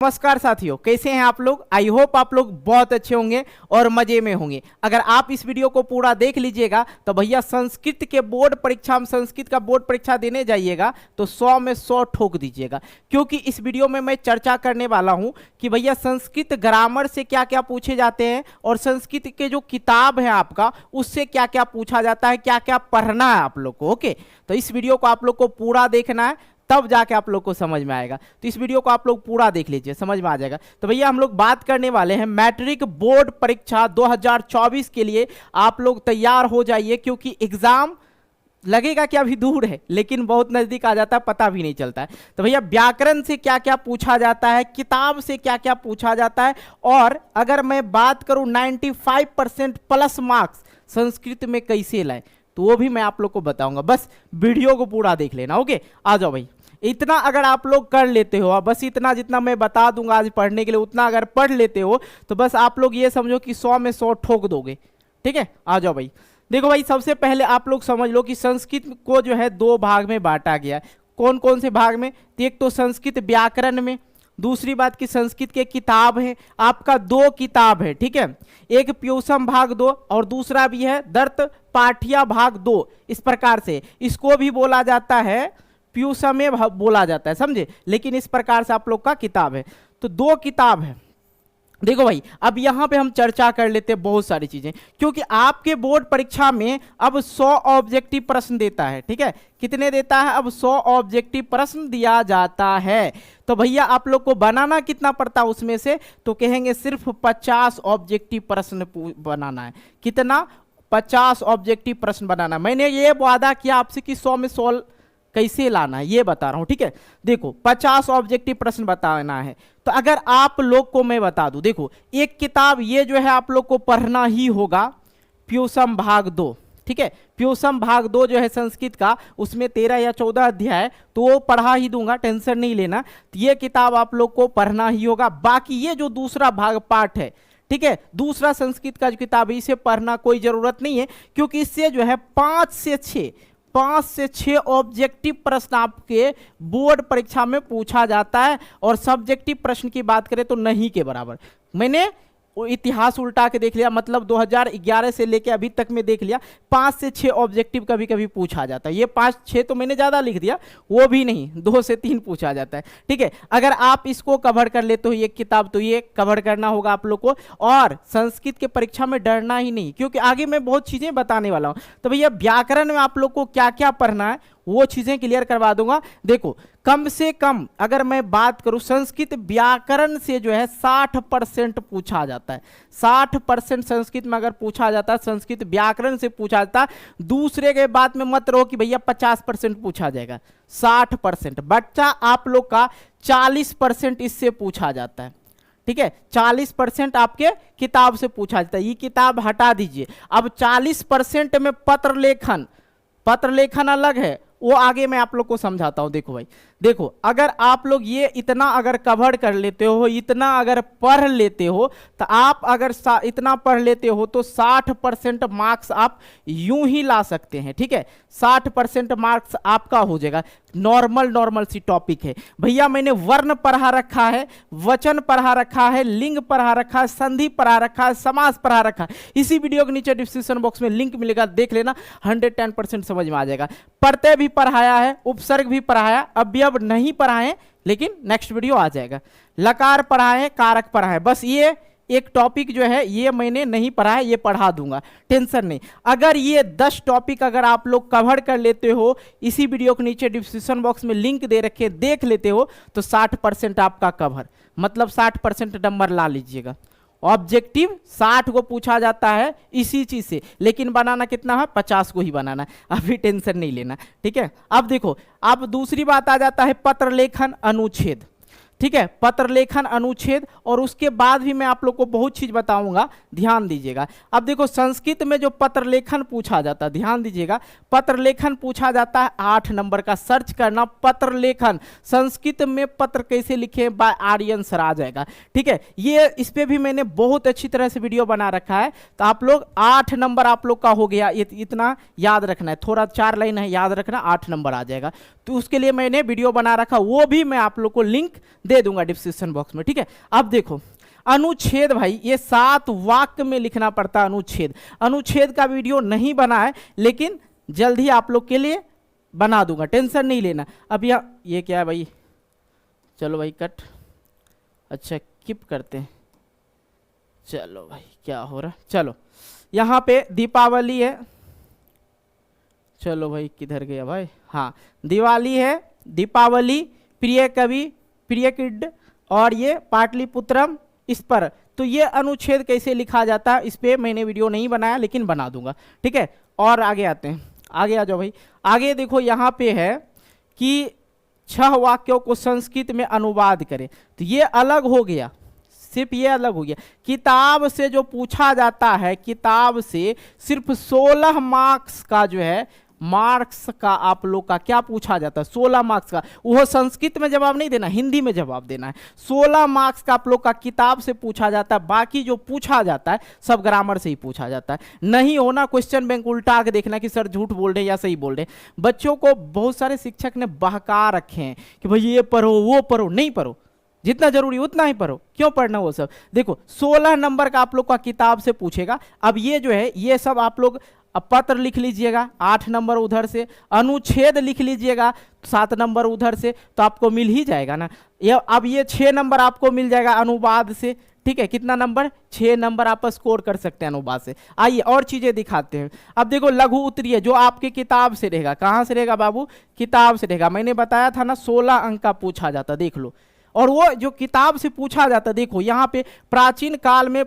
नमस्कार साथियों, कैसे हैं आप लोग। आई होप आप लोग बहुत अच्छे होंगे और मजे में होंगे। अगर आप इस वीडियो को पूरा देख लीजिएगा तो भैया संस्कृत के बोर्ड परीक्षा में, संस्कृत का बोर्ड परीक्षा देने जाइएगा तो 100 में 100 ठोक दीजिएगा, क्योंकि इस वीडियो में मैं चर्चा करने वाला हूं कि भैया संस्कृत ग्रामर से क्या क्या पूछे जाते हैं और संस्कृत के जो किताब है आपका उससे क्या क्या पूछा जाता है, क्या क्या पढ़ना है आप लोग को। ओके, तो इस वीडियो को आप लोग को पूरा देखना है, तब जाके आप लोग को समझ में आएगा। तो इस वीडियो को आप लोग पूरा देख लीजिए, समझ में आ जाएगा। तो भैया हम लोग बात करने वाले हैं मैट्रिक बोर्ड परीक्षा 2024 के लिए। आप लोग तैयार हो जाइए, क्योंकि एग्जाम लगेगा कि अभी दूर है लेकिन बहुत नजदीक आ जाता है, पता भी नहीं चलता है। तो भैया व्याकरण से क्या क्या पूछा जाता है, किताब से क्या क्या पूछा जाता है, और अगर मैं बात करूं 95% प्लस मार्क्स संस्कृत में कैसे लाए तो वो भी मैं आप लोग को बताऊंगा। बस वीडियो को पूरा देख लेना। ओके, आ जाओ भाई। इतना अगर आप लोग कर लेते हो, बस इतना जितना मैं बता दूंगा आज पढ़ने के लिए, उतना अगर पढ़ लेते हो तो बस आप लोग ये समझो कि 100 में 100 ठोक दोगे। ठीक है, आ जाओ भाई। देखो भाई, सबसे पहले आप लोग समझ लो कि संस्कृत को जो है 2 भाग में बांटा गया है। कौन कौन से भाग में? एक तो संस्कृत व्याकरण में, दूसरी बात की संस्कृत के किताब है आपका 2 किताब है। ठीक है, एक प्यूसम भाग 2 और दूसरा भी है दर्त पाठिया भाग 2। इस प्रकार से इसको भी बोला जाता है, प्यूसमे बोला जाता है, समझे। लेकिन इस प्रकार से आप लोग का किताब है, तो 2 किताब है। देखो भाई, अब यहां पे हम चर्चा कर लेते हैं बहुत सारी चीजें, क्योंकि आपके बोर्ड परीक्षा में अब 100 ऑब्जेक्टिव प्रश्न देता है। ठीक है, कितने देता है? अब 100 ऑब्जेक्टिव प्रश्न दिया जाता है। तो भैया आप लोग को बनाना कितना पड़ता है उसमें से? तो कहेंगे सिर्फ 50 ऑब्जेक्टिव प्रश्न बनाना है। कितना? 50 ऑब्जेक्टिव प्रश्न बनाना। मैंने ये वादा किया आपसे कि 100 में 100 कैसे लाना है ये बता रहा हूं। ठीक है, देखो 50 ऑब्जेक्टिव प्रश्न बताना है। तो अगर आप लोग को मैं बता दूं, देखो एक किताब ये जो है आप लोग को पढ़ना ही होगा, प्यूसम भाग 2। ठीक है, प्यूसम भाग 2 जो है संस्कृत का, उसमें 13 या 14 अध्याय, तो वो पढ़ा ही दूंगा, टेंशन नहीं लेना। तो ये किताब आप लोग को पढ़ना ही होगा। बाकी ये जो दूसरा भाग पार्ट है, ठीक है, दूसरा संस्कृत का जो किताब है, इसे पढ़ना कोई जरूरत नहीं है, क्योंकि इससे जो है 5 से 6 ऑब्जेक्टिव प्रश्न आपके बोर्ड परीक्षा में पूछा जाता है। और सब्जेक्टिव प्रश्न की बात करें तो नहीं के बराबर। मैंने इतिहास उल्टा के देख लिया, मतलब 2011 से लेके अभी तक में देख लिया, 5 से 6 ऑब्जेक्टिव कभी कभी पूछा जाता है। ये 5-6 तो मैंने ज्यादा लिख दिया, वो भी नहीं, 2 से 3 पूछा जाता है। ठीक है, अगर आप इसको कवर कर लेते हो ये किताब, तो ये कवर करना होगा आप लोग को। और संस्कृत के परीक्षा में डरना ही नहीं, क्योंकि आगे मैं बहुत चीजें बताने वाला हूं। तो भैया व्याकरण में आप लोग को क्या क्या पढ़ना है वो चीजें क्लियर करवा दूंगा। देखो कम से कम अगर मैं बात करूं, संस्कृत व्याकरण से जो है 60% पूछा जाता है। 60% संस्कृत में अगर पूछा जाता है, संस्कृत व्याकरण से पूछा जाता है। दूसरे के बात में मत रहो कि भैया 50% पूछा जाएगा, 60%। बच्चा आप लोग का 40% इससे पूछा जाता है। ठीक है, 40% आपके किताब से पूछा जाता है। ये किताब हटा दीजिए। अब 40% में पत्र लेखन अलग है, वो आगे मैं आप लोग को समझाता हूं। देखो भाई, देखो अगर आप लोग ये इतना अगर कवर कर लेते हो, इतना अगर पढ़ लेते हो, तो आप अगर इतना पढ़ लेते हो तो 60% मार्क्स आप यूं ही ला सकते हैं। ठीक है, 60% मार्क्स आपका हो जाएगा। नॉर्मल सी टॉपिक है भैया। मैंने वर्ण पढ़ा रखा है, वचन पढ़ा रखा है, लिंग पढ़ा रखा है, संधि पढ़ा रखा है, समास पढ़ा रखा है। इसी वीडियो के नीचे डिस्क्रिप्शन बॉक्स में लिंक मिलेगा, देख लेना, 110% समझ में आ जाएगा। पढ़ते भी पढ़ाया है, उपसर्ग भी पढ़ाया, अब नहीं पढ़ाए लेकिन नेक्स्ट वीडियो आ जाएगा। लकार पढ़ाए, कारक पढ़ाए, बस ये एक टॉपिक जो है ये मैंने नहीं पढ़ा है, ये पढ़ा दूंगा, टेंशन नहीं। अगर ये 10 टॉपिक अगर आप लोग कवर कर लेते हो, इसी वीडियो के नीचे डिस्क्रिप्शन बॉक्स में लिंक दे रखे, देख लेते हो, तो 60% आपका कवर, मतलब 60% नंबर ला लीजिएगा। ऑब्जेक्टिव 60 को पूछा जाता है इसी चीज से, लेकिन बनाना कितना है? 50 को ही बनाना है, अभी टेंशन नहीं लेना। ठीक है, अब देखो, अब दूसरी बात आ जाता है पत्र लेखन अनुच्छेद। ठीक है, पत्र लेखन अनुच्छेद, और उसके बाद भी मैं आप लोग को बहुत चीज बताऊंगा, ध्यान दीजिएगा। अब देखो संस्कृत में जो पत्र लेखन पूछा जाता है, ध्यान दीजिएगा, पत्र लेखन पूछा जाता है 8 नंबर का। सर्च करना पत्र लेखन, संस्कृत में पत्र कैसे लिखे बाय आर्यन आ जाएगा। ठीक है, ये इस पे भी मैंने बहुत अच्छी तरह से वीडियो बना रखा है। तो आप लोग 8 नंबर आप लोग का हो गया, इतना याद रखना है, थोड़ा 4 लाइन है याद रखना, 8 नंबर आ जाएगा। तो उसके लिए मैंने वीडियो बना रखा, वो भी मैं आप लोग को लिंक दे दूंगा डिस्क्रिप्शन बॉक्स में, ठीक है। अब देखो अनुच्छेद भाई, ये 7 वाक्य में लिखना पड़ता है अनुच्छेद। अनुच्छेद का वीडियो नहीं बना है, लेकिन जल्द ही आप लोग के लिए बना दूंगा, टेंशन नहीं लेना। अब ये क्या है भाई, चलो भाई कट, अच्छा किप करते हैं, चलो भाई क्या हो रहा है, चलो यहाँ पे दीपावली है, चलो भाई किधर गया भाई, हाँ दिवाली है, दीपावली, प्रिय कवि, प्रिय किड, और ये पाटलिपुत्रम, इस पर तो ये अनुच्छेद कैसे लिखा जाता है इस पे मैंने वीडियो नहीं बनाया, लेकिन बना दूंगा, ठीक है। और आगे आते हैं, आगे आ जाओ भाई। आगे देखो यहाँ पे है कि 6 वाक्यों को संस्कृत में अनुवाद करें, तो ये अलग हो गया, सिर्फ ये अलग हो गया। किताब से जो पूछा जाता है, किताब से सिर्फ 16 मार्क्स का जो है, मार्क्स का आप लोग का क्या पूछा जाता है, 16 मार्क्स का, वो संस्कृत में जवाब नहीं देना, हिंदी में जवाब देना है। 16 मार्क्स का आप लोग का किताब से पूछा जाता है, बाकी जो पूछा जाता है सब ग्रामर से ही पूछा जाता है। नहीं होना क्वेश्चन बैंक उल्टा के देखना कि सर झूठ बोल रहे हैं या सही बोल रहे हैं। बच्चों को बहुत सारे शिक्षक ने बहका रखे हैं कि भाई ये पढ़ो वो पढ़ो, नहीं पढ़ो, जितना जरूरी उतना ही पढ़ो, क्यों पढ़ना वो सब। देखो 16 नंबर का आप लोग का किताब से पूछेगा। अब ये जो है ये सब आप लोग पत्र लिख लीजिएगा, 8 नंबर उधर से, अनुच्छेद लिख लीजिएगा 7 नंबर उधर से, तो आपको मिल ही जाएगा ना। अब ये 6 नंबर आपको मिल जाएगा अनुवाद से, ठीक है। कितना नंबर, 6 नंबर आप स्कोर कर सकते हैं अनुवाद से। आइए और चीजें दिखाते हैं। अब देखो लघु उत्तरीय जो आपके किताब से रहेगा, कहाँ से रहेगा बाबू, किताब से रहेगा। मैंने बताया था ना 16 अंक का पूछा जाता, देख लो। और वो जो किताब से पूछा जाता, देखो यहाँ पे प्राचीन काल में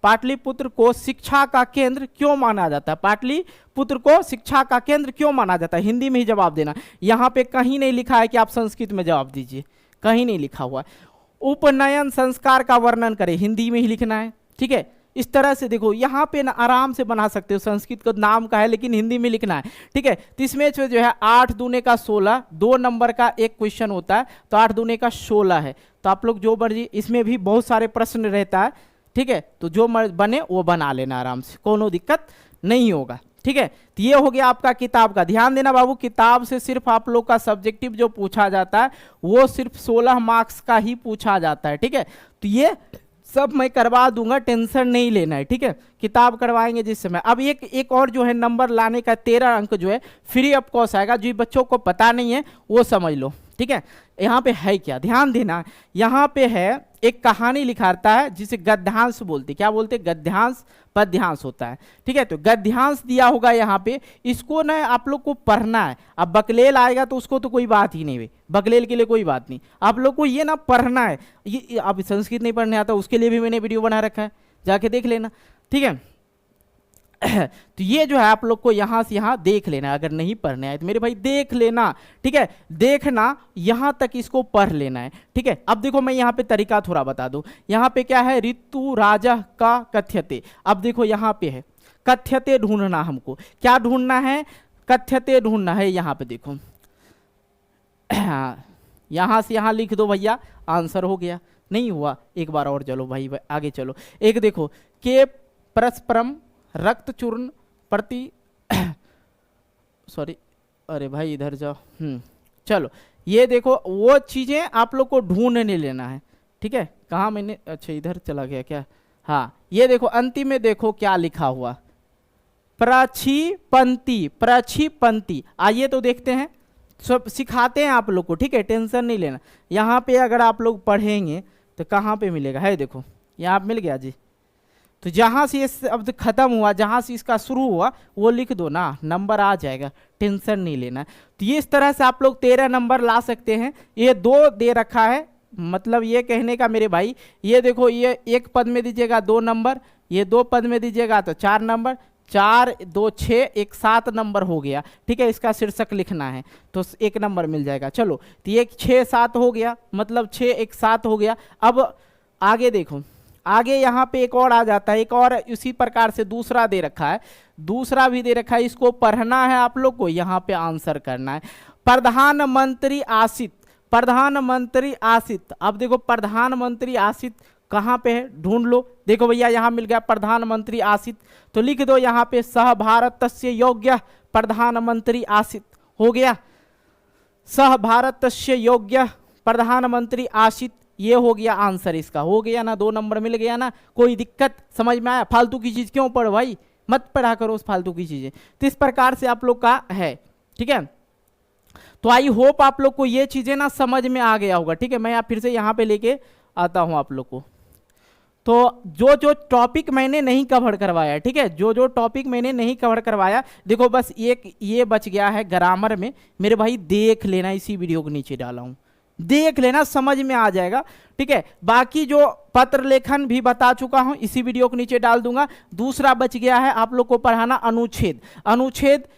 पाटलिपुत्र को शिक्षा का केंद्र क्यों माना जाता है, पाटलिपुत्र को शिक्षा का केंद्र क्यों माना जाता है, हिंदी में ही जवाब देना। यहाँ पे कहीं नहीं लिखा है कि आप संस्कृत में जवाब दीजिए, कहीं नहीं लिखा हुआ है। उपनयन संस्कार का वर्णन करें, हिंदी में ही लिखना है, ठीक है। इस तरह से देखो यहाँ पे ना आराम से बना सकते हो, संस्कृत का नाम का है लेकिन हिंदी में लिखना है, ठीक है। तो इसमें जो है 8 दूने का 16, 2 नंबर का एक क्वेश्चन होता है, तो 8 दूने का 16 है। तो आप लोग जो मर्जी, इसमें भी बहुत सारे प्रश्न रहता है, ठीक है। तो जो बने वो बना लेना आराम से, कोनो दिक्कत नहीं होगा, ठीक है। तो ये हो गया आपका किताब का। ध्यान देना बाबू, किताब से सिर्फ आप लोग का सब्जेक्टिव जो पूछा जाता है वो सिर्फ 16 मार्क्स का ही पूछा जाता है, ठीक है। तो ये सब मैं करवा दूंगा, टेंशन नहीं लेना है, ठीक है। किताब करवाएंगे जिस समय। अब एक और जो है नंबर लाने का 13 अंक जो है फ्री ऑफ कॉस्ट आएगा, जो बच्चों को पता नहीं है वो समझ लो, ठीक है। यहाँ पे है क्या, ध्यान देना, यहाँ पे है एक कहानी लिखाता है जिसे गद्यांश बोलते, क्या बोलते, गद्यांश पद्यांश होता है, ठीक है। तो गद्यांश दिया होगा यहाँ पे, इसको ना आप लोग को पढ़ना है। अब बकलेल आएगा तो उसको तो कोई बात ही नहीं है, बकलेल के लिए कोई बात नहीं, आप लोग को ये ना पढ़ना है। ये अब संस्कृत नहीं पढ़ने आता, उसके लिए भी मैंने वीडियो बना रखा है, जाके देख लेना, ठीक है। तो ये जो है आप लोग को यहाँ से यहाँ देख लेना, अगर नहीं पढ़ने आए तो मेरे भाई देख लेना, ठीक है। देखना यहाँ तक इसको पढ़ लेना है, ठीक है। अब देखो मैं यहाँ पे तरीका थोड़ा बता दूं। यहाँ पे क्या है, ऋतु राजा का कथ्यते। अब देखो यहाँ पे है कथ्यते ढूंढना, हमको क्या ढूंढना है, कथ्यते ढूंढना है। यहाँ पे देखो यहाँ से यहाँ लिख दो भैया, आंसर हो गया। नहीं हुआ, एक बार और चलो भाई आगे चलो। एक देखो के परस्परम रक्त चूर्ण प्रति सॉरी, अरे भाई इधर जाओ, चलो ये देखो वो चीजें आप लोग को ढूंढने लेना है, ठीक है। कहाँ मैंने, अच्छा इधर चला गया क्या, हाँ ये देखो अंतिम में देखो क्या लिखा हुआ, प्रक्षिपंती, प्रक्षिपंती। आइए तो देखते हैं, सब सिखाते हैं आप लोग को, ठीक है, टेंशन नहीं लेना। यहाँ पे अगर आप लोग पढ़ेंगे तो कहाँ पे मिलेगा, है देखो यहाँ मिल गया जी। तो जहाँ से ये शब्द खत्म हुआ, जहाँ से इसका शुरू हुआ वो लिख दो ना, नंबर आ जाएगा, टेंशन नहीं लेना। तो ये इस तरह से आप लोग 13 नंबर ला सकते हैं। ये 2 दे रखा है, मतलब ये कहने का मेरे भाई, ये देखो ये 1 पद में दीजिएगा 2 नंबर, ये 2 पद में दीजिएगा तो 4 नंबर, 4 2 6 1 7 नंबर हो गया, ठीक है। इसका शीर्षक लिखना है तो 1 नंबर मिल जाएगा। चलो तो ये 6 7 हो गया, मतलब 6 1 7 हो गया। अब आगे देखो, आगे यहाँ पे एक और आ जाता है, एक और इसी प्रकार से दूसरा दे रखा है, दूसरा भी दे रखा है, इसको पढ़ना है आप लोग को, यहाँ पे आंसर करना है। प्रधानमंत्री आशित, प्रधानमंत्री आशित। अब देखो प्रधानमंत्री आशित कहाँ पे है, ढूंढ लो। देखो भैया यहाँ मिल गया प्रधानमंत्री आशित, तो लिख दो यहाँ पे सह भारतस्य योग्य प्रधानमंत्री आशित, हो गया सह भारतस्य योग्य प्रधानमंत्री आश्रित, ये हो गया आंसर इसका, हो गया ना, 2 नंबर मिल गया ना। कोई दिक्कत समझ में आया? फालतू की चीज क्यों पढ़ो भाई, मत पढ़ा करो उस फालतू की चीजें। तो इस प्रकार से आप लोग का है, ठीक है। तो आई होप आप लोग को ये चीजें ना समझ में आ गया होगा, ठीक है। मैं फिर से यहाँ पे लेके आता हूँ आप लोग को। तो जो जो टॉपिक मैंने नहीं कवर करवाया, ठीक है, जो जो टॉपिक मैंने नहीं कवर करवाया, देखो बस एक ये बच गया है ग्रामर में, मेरे भाई देख लेना, इसी वीडियो के नीचे डाला हूं, देख लेना, समझ में आ जाएगा, ठीक है। बाकी जो पत्र लेखन भी बता चुका हूं, इसी वीडियो के नीचे डाल दूंगा। दूसरा बच गया है आप लोग को पढ़ाना अनुच्छेद, अनुच्छेद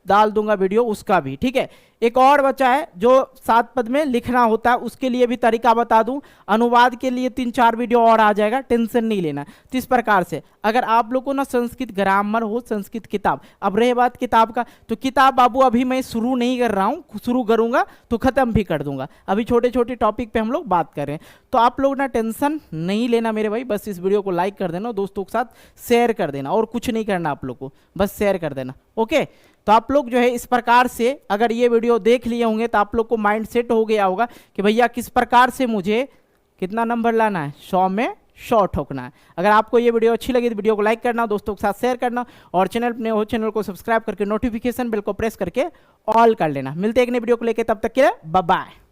डाल दूंगा वीडियो उसका भी, ठीक है। एक और बचा है जो 7 पद में लिखना होता है, उसके लिए भी तरीका बता दूं। अनुवाद के लिए 3-4 वीडियो और आ जाएगा, टेंशन नहीं लेना। तो इस प्रकार से अगर आप लोग को ना संस्कृत ग्रामर हो, संस्कृत किताब, अब रहे बात किताब का, तो किताब बाबू अभी मैं शुरू नहीं कर रहा हूं, शुरू करूंगा तो खत्म भी कर दूंगा। अभी छोटे छोटे टॉपिक पे हम लोग बात कर रहे हैं, तो आप लोग ना टेंशन नहीं लेना मेरे भाई, बस इस वीडियो को लाइक कर देना, दोस्तों के साथ शेयर कर देना, और कुछ नहीं करना आप लोग को, बस शेयर कर देना, ओके। तो आप लोग जो है इस प्रकार से अगर ये वीडियो देख लिए होंगे तो आप लोग को माइंड सेट हो गया होगा कि भैया किस प्रकार से मुझे कितना नंबर लाना है, 100 में 100 ठोकना है। अगर आपको ये वीडियो अच्छी लगी तो वीडियो को लाइक करना, दोस्तों के साथ शेयर करना, और चैनल नए हो चैनल को सब्सक्राइब करके नोटिफिकेशन बेल को प्रेस करके ऑल कर लेना। मिलते हैं एक नई वीडियो को लेकर, तब तक के लिए बाय बाय।